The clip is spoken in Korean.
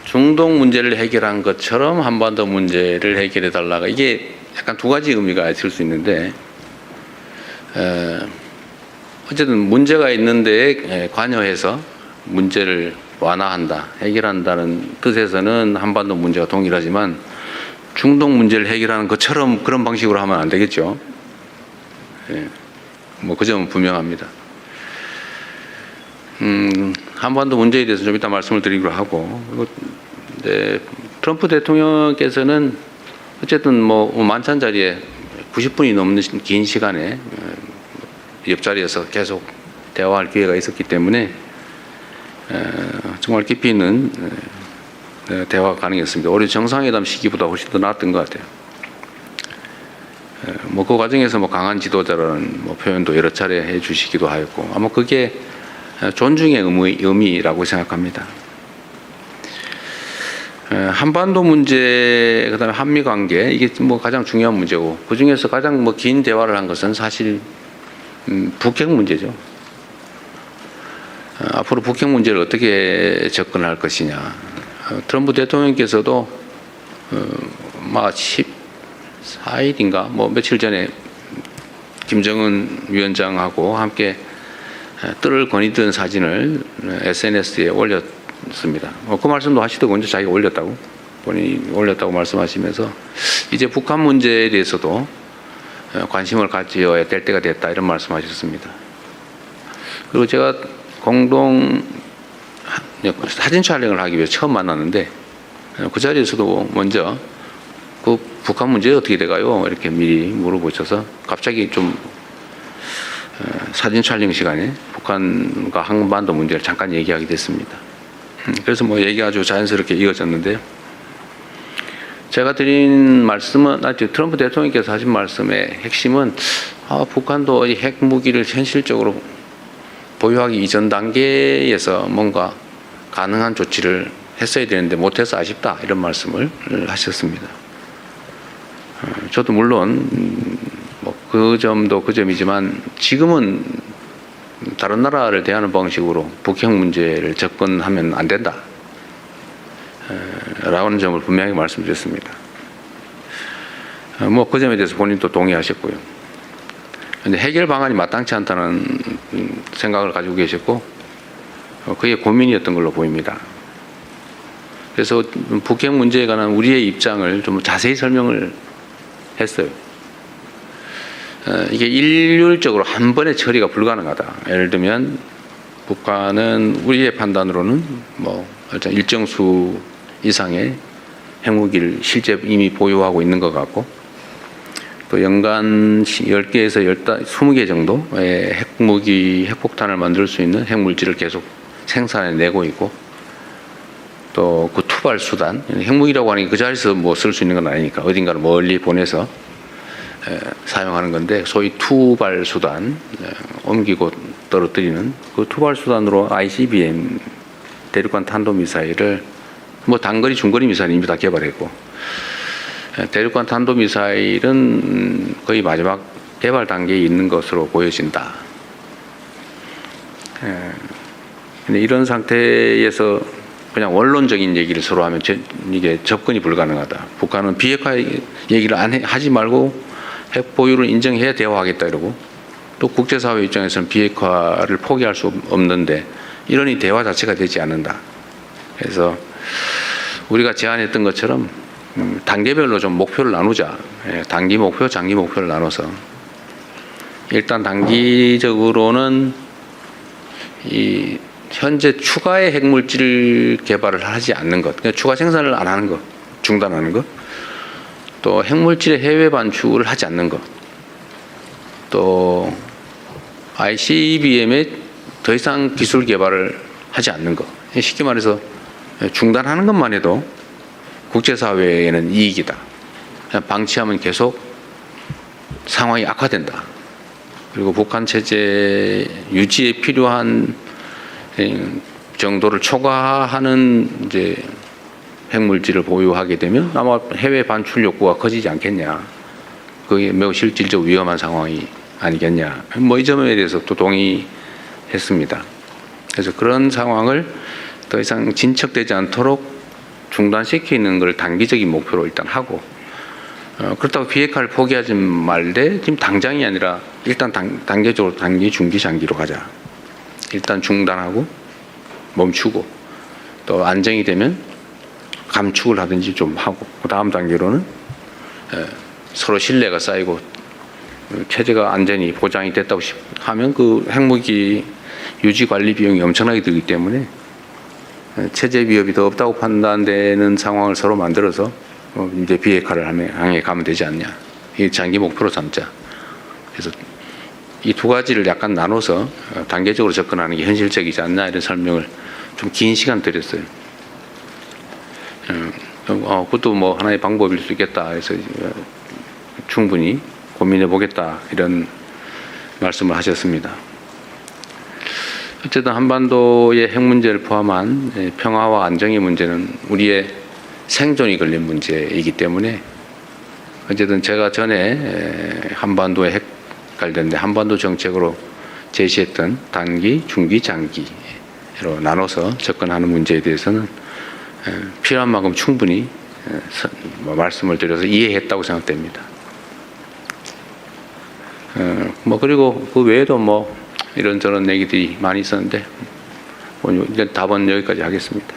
중동 문제를 해결한 것처럼 한반도 문제를 해결해 달라가 이게 약간 두 가지 의미가 있을 수 있는데 어쨌든 문제가 있는데 관여해서 문제를 완화한다, 해결한다는 뜻에서는 한반도 문제가 동일하지만 중동 문제를 해결하는 것처럼 그런 방식으로 하면 안 되겠죠. 뭐 그 점은 분명합니다. 한반도 문제에 대해서 좀 이따 말씀을 드리기로 하고, 네, 트럼프 대통령께서는 어쨌든 뭐 만찬 자리에 90분이 넘는 긴 시간에 옆자리에서 계속 대화할 기회가 있었기 때문에 정말 깊이 있는 대화가 가능했습니다. 오히려 정상회담 시기보다 훨씬 더 나았던 것 같아요. 뭐 그 과정에서 뭐 강한 지도자라는 뭐 표현도 여러 차례 해주시기도 하였고, 아마 그게 존중의 의미라고 생각합니다. 한반도 문제, 그다음에 한미 관계, 이게 뭐 가장 중요한 문제고, 그 중에서 가장 뭐 긴 대화를 한 것은 사실 북핵 문제죠. 앞으로 북핵 문제를 어떻게 접근할 것이냐. 트럼프 대통령께서도 막 14일인가 뭐 며칠 전에 김정은 위원장하고 함께 뜰을 거니던 사진을 SNS에 올렸습니다. 그 말씀도 하시더군요. 자기가 올렸다고. 본인이 올렸다고 말씀하시면서 이제 북한 문제에 대해서도 관심을 가져야 될 때가 됐다, 이런 말씀하셨습니다. 그리고 제가 공동 사진 촬영을 하기 위해 처음 만났는데 그 자리에서도 먼저 그 북한 문제 어떻게 돼가요? 이렇게 미리 물어보셔서 갑자기 좀 사진 촬영 시간에 북한과 한반도 문제를 잠깐 얘기하게 됐습니다. 그래서 뭐 얘기가 아주 자연스럽게 이어졌는데요. 제가 드린 말씀은, 트럼프 대통령께서 하신 말씀의 핵심은 북한도 이 핵무기를 현실적으로 보유하기 이전 단계에서 뭔가 가능한 조치를 했어야 되는데 못해서 아쉽다, 이런 말씀을 하셨습니다. 저도 물론 뭐 그 점도 그 점이지만 지금은 다른 나라를 대하는 방식으로 북핵 문제를 접근하면 안 된다 라는 점을 분명히 말씀드렸습니다. 뭐 그 점에 대해서 본인도 동의하셨고요. 근데 해결 방안이 마땅치 않다는 생각을 가지고 계셨고, 그게 고민이었던 걸로 보입니다. 그래서 북핵 문제에 관한 우리의 입장을 좀 자세히 설명을 했어요. 이게 일률적으로 한 번에 처리가 불가능하다. 예를 들면 북한은 우리의 판단으로는 뭐 일단 일정 수 이상의 핵무기를 실제 이미 보유하고 있는 것 같고, 또 연간 10개에서 20개 정도의 핵무기, 핵폭탄을 만들 수 있는 핵물질을 계속 생산해내고 있고, 또 그 투발 수단, 핵무기라고 하는 게 그 자리에서 뭐 쓸 수 있는 건 아니니까 어딘가를 멀리 보내서 사용하는 건데, 소위 투발 수단, 옮기고 떨어뜨리는 그 투발 수단으로 ICBM 대륙간 탄도미사일을 뭐 단거리, 중거리 미사일 이미 다 개발했고, 대륙간 탄도미사일은 거의 마지막 개발 단계에 있는 것으로 보여진다. 근데 이런 상태에서 그냥 원론적인 얘기를 서로 하면 이게 접근이 불가능하다. 북한은 비핵화 얘기를 하지 말고 핵 보유를 인정해야 대화하겠다 이러고, 또 국제사회 입장에서는 비핵화를 포기할 수 없는데 이러니 대화 자체가 되지 않는다. 그래서 우리가 제안했던 것처럼 단계별로 좀 목표를 나누자. 단기 목표, 장기 목표를 나눠서 일단 단기적으로는 이 현재 추가의 핵물질 개발을 하지 않는 것, 그러니까 추가 생산을 안 하는 것, 중단하는 것, 또 핵물질의 해외 반출을 하지 않는 것, 또 ICBM에 더 이상 기술 개발을 하지 않는 것. 쉽게 말해서 중단하는 것만 해도 국제사회에는 이익이다. 그냥 방치하면 계속 상황이 악화된다. 그리고 북한 체제 유지에 필요한 정도를 초과하는 이제 핵물질을 보유하게 되면 아마 해외 반출 욕구가 커지지 않겠냐. 그게 매우 실질적 위험한 상황이 아니겠냐. 뭐 이 점에 대해서 또 동의했습니다. 그래서 그런 상황을 더 이상 진척되지 않도록 중단시키는 걸 단기적인 목표로 일단 하고, 그렇다고 비핵화를 포기하지 말되 지금 당장이 아니라 일단 단계적으로 단기, 중기, 장기로 가자. 일단 중단하고 멈추고 또 안정이 되면 감축을 하든지 좀 하고, 그 다음 단계로는 서로 신뢰가 쌓이고 체제가 안전히 보장이 됐다고 하면 그 핵무기 유지 관리 비용이 엄청나게 들기 때문에 체제 위협이 더 없다고 판단되는 상황을 서로 만들어서 이제 비핵화를 향해 가면 되지 않냐. 이 장기 목표로 삼자. 그래서 이 두 가지를 약간 나눠서 단계적으로 접근하는 게 현실적이지 않나, 이런 설명을 좀 긴 시간 드렸어요. 그것도 뭐 하나의 방법일 수 있겠다 해서 충분히 고민해 보겠다, 이런 말씀을 하셨습니다. 어쨌든 한반도의 핵 문제를 포함한 평화와 안정의 문제는 우리의 생존이 걸린 문제이기 때문에, 어쨌든 제가 전에 한반도의 핵 관련된 한반도 정책으로 제시했던 단기, 중기, 장기로 나눠서 접근하는 문제에 대해서는 필요한 만큼 충분히 말씀을 드려서 이해했다고 생각됩니다. 그리고 그 외에도 이런저런 얘기들이 많이 있었는데, 이제 답은 여기까지 하겠습니다.